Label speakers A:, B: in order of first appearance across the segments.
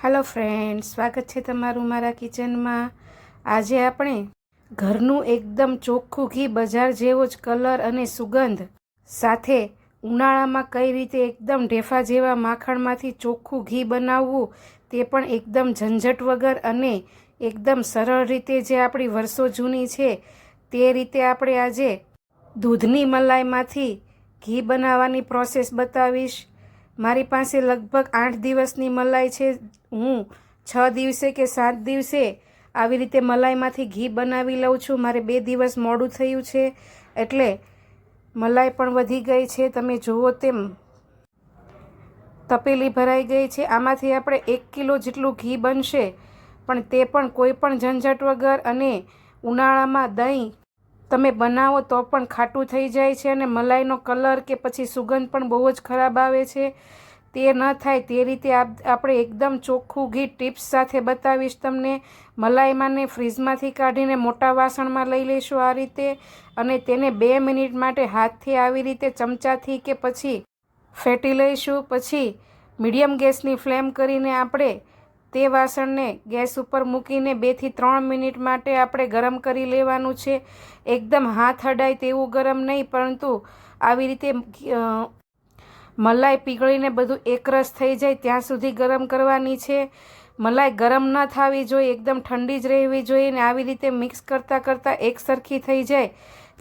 A: Hello friends, स्वागत है तमारू मारा किचन में। आज आपणे घरનું एकदम ચોખ્ખું ઘી બજાર જેવો જ કલર અને સુગંધ સાથે ઉનાળામાં કઈ રીતે એકદમ ઢેફા જેવા માખણમાંથી ચોખ્ખું ઘી બનાવવું તે પણ એકદમ ઝંઝટ વગર અને એકદમ સરળ રીતે જે આપણી વર્ષો જૂની છે તે રીતે આપણે આજે દૂધની મલાઈમાંથી ઘી બનાવવાની પ્રોસેસ બતાવીશ। મારી પાસે લગભગ 8 દિવસની મલાઈ છે। હું 6 દિવસે કે 7 દિવસે આવી રીતે મલાઈમાંથી ઘી બનાવી લઉં છું। મારે 2 દિવસ મોડું થયું છે એટલે મલાઈ પણ વધી ગઈ છે। તમે જુઓ તેમ તપેલી ભરાઈ ગઈ છે। આમાંથી આપણે 1 કિલો જેટલું ઘી બનશે, પણ તે પણ કોઈ પણ ઝંઝટ વગર અને ઉનાળામાં દહીં તમે બનાવો તો પણ ખાટું થઈ જાય છે અને મલાઈનો કલર કે પછી સુગંધ પણ બહુ જ ખરાબ આવે છે। તે ન થાય તે રીતે આપણે એકદમ ચોખ્ખું ઘી ટિપ્સ સાથે બતાવીશ તમને। મલાઈમાંને ફ્રીજમાંથી કાઢીને મોટા વાસણમાં લઈ લઈશું આ રીતે, અને તેને 2 મિનિટ માટે હાથથી આવી રીતે ચમચાથી કે પછી ફેટી લઈશું। પછી મીડિયમ ગેસની ફ્લેમ કરીને આપણે તે વાસણને ગેસ ઉપર મૂકીને 2 થી 3 મિનિટ માટે આપણે ગરમ કરી લેવાનું છે। એકદમ હાથ અડાય તેવું ગરમ નહીં, પરંતુ આવી રીતે મલાઈ પીગળીને બધું એકરસ થઈ જાય ત્યાં સુધી ગરમ કરવાની છે। મલાઈ ગરમ ન થવી જોઈએ, એકદમ ઠંડી જ રહેવી જોઈએ ને આવી રીતે મિક્સ કરતાં કરતાં એકસરખી થઈ જાય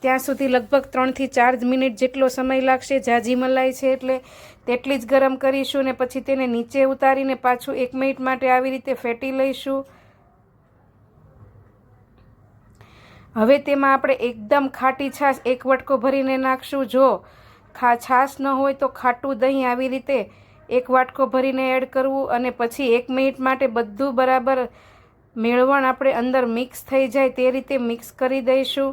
A: ત્યાં સુધી લગભગ 3 થી 4 મિનિટ જેટલો સમય લાગશે। જાજી મલાઈ છે એટલે તેટલી જ ગરમ કરીશું ને પછી તેને નીચે ઉતારીને પાછું 1 મિનિટ માટે આવી રીતે ફેટી લઈશું। હવે તેમાં આપણે એકદમ ખાટી છાશ 1 વટકો ભરીને નાખશું। જો છાશ ન હોય તો ખાટું દહીં આવી રીતે 1 વાટકો ભરીને એડ કરવું અને પછી 1 મિનિટ માટે બધું બરાબર મેળવણ આપણે અંદર મિક્સ થઈ જાય તે રીતે મિક્સ કરી દઈશું।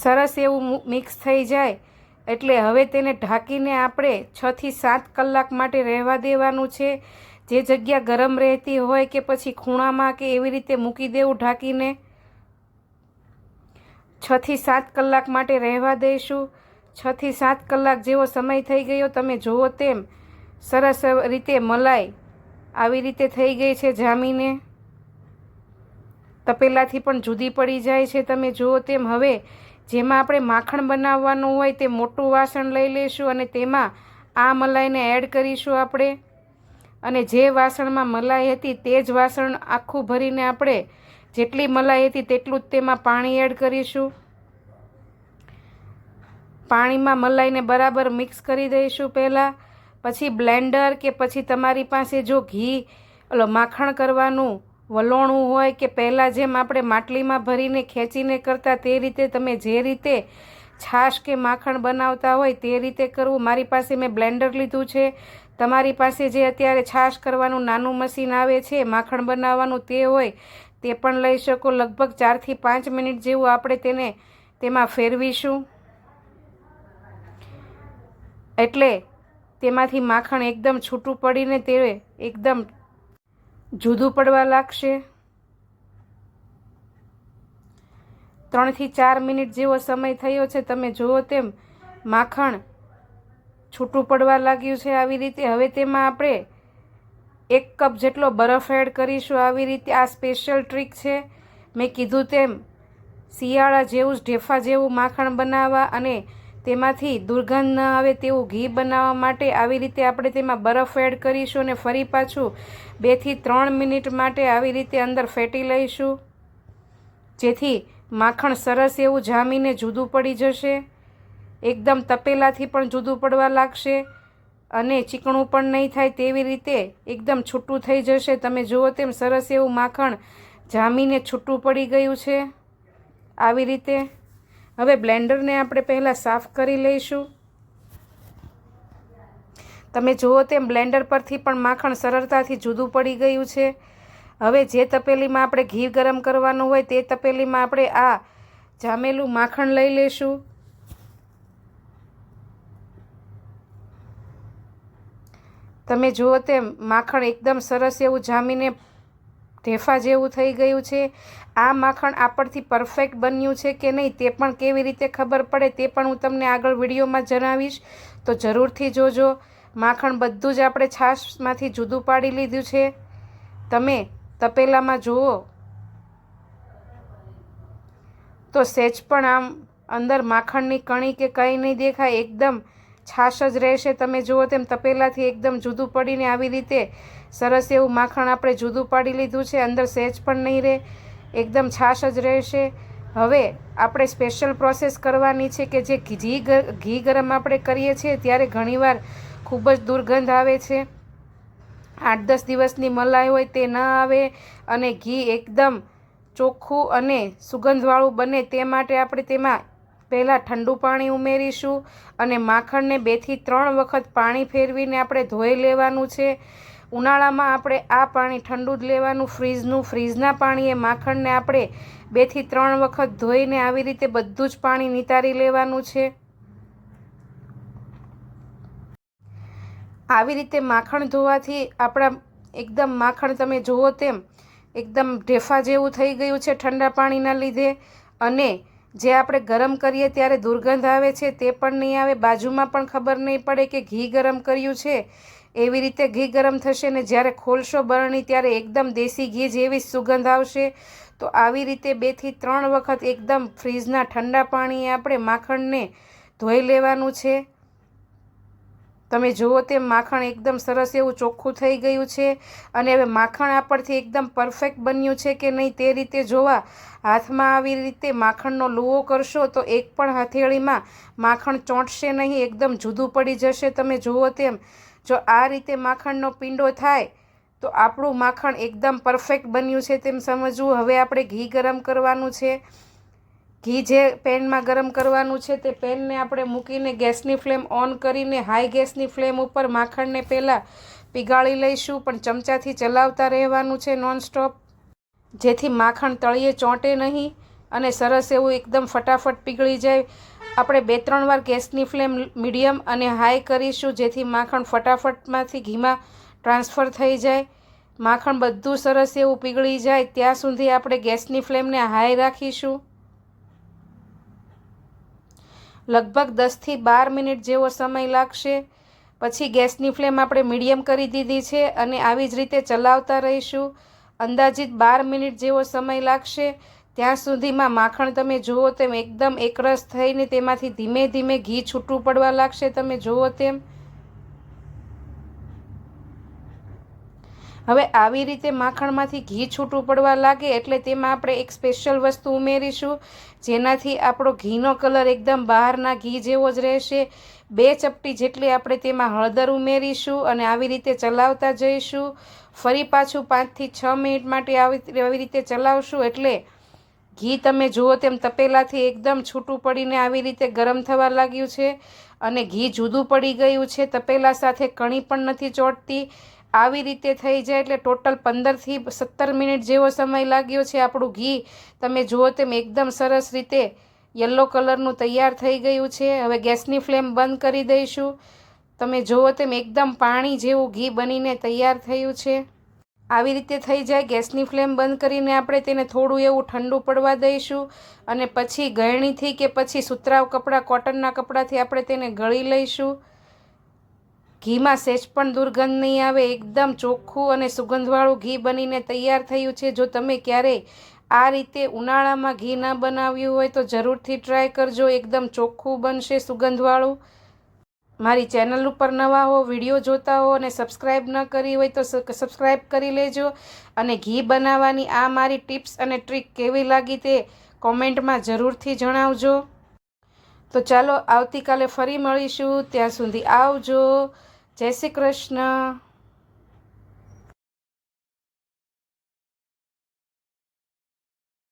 A: સરસ એવું મિક્સ થઈ જાય એટલે હવે તેને ઢાંકીને આપણે 6 થી 7 કલાક માટે રહેવા દેવાનું છે। જે જગ્યા ગરમ રહેતી હોય કે પછી ખૂણામાં કે એવી રીતે મૂકી દેવું ઢાંકીને 6 થી 7 કલાક માટે રહેવા દઈશું। 6 થી 7 કલાક જેવો સમય થઈ ગયો, તમે જુઓ તેમ સરસ રીતે મલાઈ આવી રીતે થઈ ગઈ છે, જામીને તપેલાથી પણ જુદી પડી જાય છે। તમે જુઓ તેમ હવે જેમાં આપણે માખણ બનાવવાનું હોય તે મોટું વાસણ લઈ લઈશું અને તેમાં આ મલાઈને એડ કરીશું આપણે, અને જે વાસણમાં મલાઈ હતી તે જ વાસણ આખું ભરીને આપણે જેટલી મલાઈ હતી તેટલું જ તેમાં પાણી એડ કરીશું। પાણીમાં મલાઈને બરાબર મિક્સ કરી દઈશું પહેલાં। પછી બ્લેન્ડર કે પછી તમારી પાસે જો ઘી માખણ કરવાનું વલોણું હોય કે પહેલાં જેમ આપણે માટલીમાં ભરીને ખેંચીને કરતા તે રીતે તમે જે રીતે છાશ કે માખણ બનાવતા હોય તે રીતે કરવું। મારી પાસે મેં બ્લેન્ડર લીધું છે। તમારી પાસે જે અત્યારે છાશ કરવાનું નાનું મશીન આવે છે માખણ બનાવવાનું તે હોય તે પણ લઈ શકો। લગભગ 4 થી 5 મિનિટ જેવું આપણે તેને તેમાં ફેરવીશું એટલે તેમાંથી માખણ એકદમ છૂટું પડીને તે એકદમ જુદું પડવા લાગશે। 3 થી 4 મિનિટ જેવો સમય થયો છે, તમે જુઓ તેમ માખણ છૂટું પડવા લાગ્યું છે આવી રીતે। હવે તેમાં આપણે 1 કપ જેટલો બરફ એડ કરીશું આવી રીતે। આ સ્પેશિયલ ટ્રીક છે, મેં કીધું તેમ શિયાળા જેવું જ ઢેફા જેવું માખણ બનાવવા અને તેમાંથી દુર્ગંધ ન આવે તેવું ઘી બનાવવા માટે આવી રીતે આપણે તેમાં બરફ એડ કરીશું અને ફરી પાછું 2 થી 3 મિનિટ માટે આવી રીતે અંદર ફેટી લઈશું, જેથી માખણ સરસ એવું જામીને જુદું પડી જશે। એકદમ તપેલાથી પણ જુદું પડવા લાગશે અને ચીકણું પણ નહીં થાય તેવી રીતે એકદમ છૂટું થઈ જશે। તમે જુઓ તેમ સરસ એવું માખણ જામીને છૂટું પડી ગયું છે આવી રીતે। હવે બ્લેન્ડરને આપણે પહેલાં સાફ કરી લઈશું। તમે જુઓ તેમ બ્લેન્ડર પરથી પણ માખણ સરળતાથી જુદું પડી ગયું છે। હવે જે તપેલીમાં આપણે ઘી ગરમ કરવાનું હોય તે તપેલીમાં આપણે આ જામેલું માખણ લઈ લઈશું। તમે જુઓ તેમ માખણ એકદમ સરસ એવું જામીને ઢેફા જેવું થઈ ગયું છે। આ માખણ આપણથી પરફેક્ટ બન્યું છે કે નહીં તે પણ કેવી રીતે ખબર પડે તે પણ હું તમને આગળ વિડીયોમાં જણાવીશ, તો જરૂરથી જોજો। માખણ બધું જ આપણે છાશમાંથી જુદું પાડી લીધું છે. તમે તપેલામાં જુઓ તો સહેજ પણ આમ અંદર માખણની કણી કે કંઈ નહીં દેખાય, એકદમ છાશ જ રહેશે. તમે જુઓ તેમ તપેલાથી એકદમ જુદું પડીને આવી રીતે સરસ એવું માખણ આપણે જુદું પાડી લીધું છે. અંદર સહેજ પણ નહીં રહે, એકદમ છાશ જ રહેશે. હવે આપણે સ્પેશિયલ પ્રોસેસ કરવાની છે કે જે ઘી ગરમ આપણે કરીએ છીએ ત્યારે ઘણીવાર ખૂબ જ દુર્ગંધ આવે છે. 8-10 દિવસની મલાઈ હોય તે ન આવે અને ઘી એકદમ ચોખ્ખું અને સુગંધવાળું બને તે માટે આપણે તેમાં પહેલાં ઠંડુ પાણી ઉમેરીશું અને માખણને 2 થી 3 વખત પાણી ફેરવીને આપણે ધોઈ લેવાનું છે. ઉનાળામાં આપણે આ પાણી ઠંડુ જ લેવાનું, ફ્રીજના પાણીએ માખણને આપણે 2 થી 3 વખત ધોઈને આવી રીતે બધું જ પાણી નિતારી લેવાનું છે. આવી રીતે માખણ ધોવાથી આપણા એકદમ માખણ તમે જુઓ તેમ એકદમ ઢેફા જેવું થઈ ગયું છે ઠંડા પાણીના લીધે. અને જે આપણે ગરમ કરીએ ત્યારે દુર્ગંધ આવે છે તે પણ નહીં આવે, બાજુમાં પણ ખબર નહીં પડે કે ઘી ગરમ કર્યું છે. એવી રીતે ઘી ગરમ થશે ને જ્યારે ખોલશો બરણી ત્યારે એકદમ દેશી ઘી જેવી સુગંધ આવશે. તો આવી રીતે 2 થી 3 વખત એકદમ ફ્રીજના ઠંડા પાણીએ આપણે માખણને ધોઈ લેવાનું છે. તમે જુઓ તેમ માખણ એકદમ સરસ એવું ચોખ્ખું થઈ ગયું છે. અને હવે માખણ આપણથી એકદમ પરફેક્ટ બન્યું છે કે નહીં તે રીતે જોવા હાથમાં આવી રીતે માખણનો લુવો કરશો તો એક પણ હથેળીમાં માખણ ચોંટશે નહીં, એકદમ જુદું પડી જશે. તમે જુઓ તેમ જો આ રીતે માખણનો પીંડો થાય તો આપણું માખણ એકદમ પરફેક્ટ બન્યું છે તેમ સમજવું. હવે આપણે ઘી ગરમ કરવાનું છે. ઘી જે પેનમાં ગરમ કરવાનું છે તે પેનને આપણે મૂકીને ગેસની ફ્લેમ ઓન કરીને હાઈ ગેસની ફ્લેમ ઉપર માખણને પહેલાં પીગાળી લઈશું, પણ ચમચાથી ચલાવતા રહેવાનું છે નોનસ્ટોપ, જેથી માખણ તળિયે ચોંટે નહીં અને સરસ એવું એકદમ ફટાફટ પીગળી જાય. આપણે 2-3 વાર ગેસની ફ્લેમ મીડિયમ અને હાઈ કરીશું જેથી માખણ ફટાફટમાંથી ઘીમાં ટ્રાન્સફર થઈ જાય. માખણ બધું સરસ એવું પીગળી જાય ત્યાં સુધી આપણે ગેસની ફ્લેમને હાઈ રાખીશું. લગભગ 10 થી 12 મિનિટ જેવો સમય લાગશે. પછી ગેસની ફ્લેમ આપણે મીડિયમ કરી દીધી છે અને આવી જ રીતે ચલાવતા રહીશું. અંદાજિત 12 મિનિટ જેવો સમય લાગશે. ત્યાં સુધીમાં માખણ તમે જુઓ તેમ એકદમ એકરસ થઈને તેમાંથી ધીમે ધીમે ઘી છૂટું પડવા લાગશે. તમે જુઓ તેમ હવે આવી રીતે માખણમાંથી ઘી છૂટું પડવા લાગે એટલે તેમાં આપણે એક સ્પેશિયલ વસ્તુ ઉમેરીશું જેનાથી આપણો ઘીનો કલર એકદમ બહારના ઘી જેવો જ રહેશે. 2 ચપટી જેટલી આપણે તેમાં હળદર ઉમેરીશું અને આવી રીતે ચલાવતા જઈશું. ફરી પાછું 5 થી 6 મિનિટ માટે આવી રીતે ચલાવશું એટલે ઘી તમે જુઓ તેમ તપેલાથી એકદમ છૂટું પડીને આવી રીતે ગરમ થવા લાગ્યું છે અને ઘી જુદું પડી ગયું છે. તપેલા સાથે કણી પણ નથી ચોંટતી. આવી રીતે થઈ જાય એટલે ટોટલ 15 થી 17 મિનિટ જેવો સમય લાગ્યો છે. આપણું ઘી તમે જુઓ તેમ એકદમ સરસ રીતે યલો કલરનું તૈયાર થઈ ગયું છે. હવે ગેસની ફ્લેમ બંધ કરી દઈશું. તમે જુઓ તેમ એકદમ પાણી જેવું ઘી બનીને તૈયાર થયું છે. આવી રીતે થઈ જાય ગેસની ફ્લેમ બંધ કરીને આપણે તેને થોડું એવું ઠંડુ પડવા દઈશું અને પછી ગળણીથી કે પછી સુતરાઉ કપડાં, કોટનના કપડાથી આપણે તેને ગળી લઈશું. ઘીમાં સહેજ પણ દુર્ગંધ નહીં આવે, એકદમ ચોખ્ખું અને સુગંધવાળું ઘી બનીને તૈયાર થયું છે. જો તમે ક્યારેય આ રીતે ઉનાળામાં ઘી ન બનાવ્યું હોય તો જરૂરથી ટ્રાય કરજો. એકદમ ચોખ્ખું બનશે, સુગંધવાળું. મારી ચેનલ ઉપર નવા હો, વિડીયો જોતા હો અને સબસ્ક્રાઈબ ન કરી હોય તો સબસ્ક્રાઈબ કરી લેજો. અને ઘી બનાવવાની આ મારી ટિપ્સ અને ટ્રીક કેવી લાગી તે કોમેન્ટમાં જરૂરથી જણાવજો. તો ચાલો આવતીકાલે ફરી મળીશું. ત્યાં સુધી આવજો. જય શ્રી કૃષ્ણ.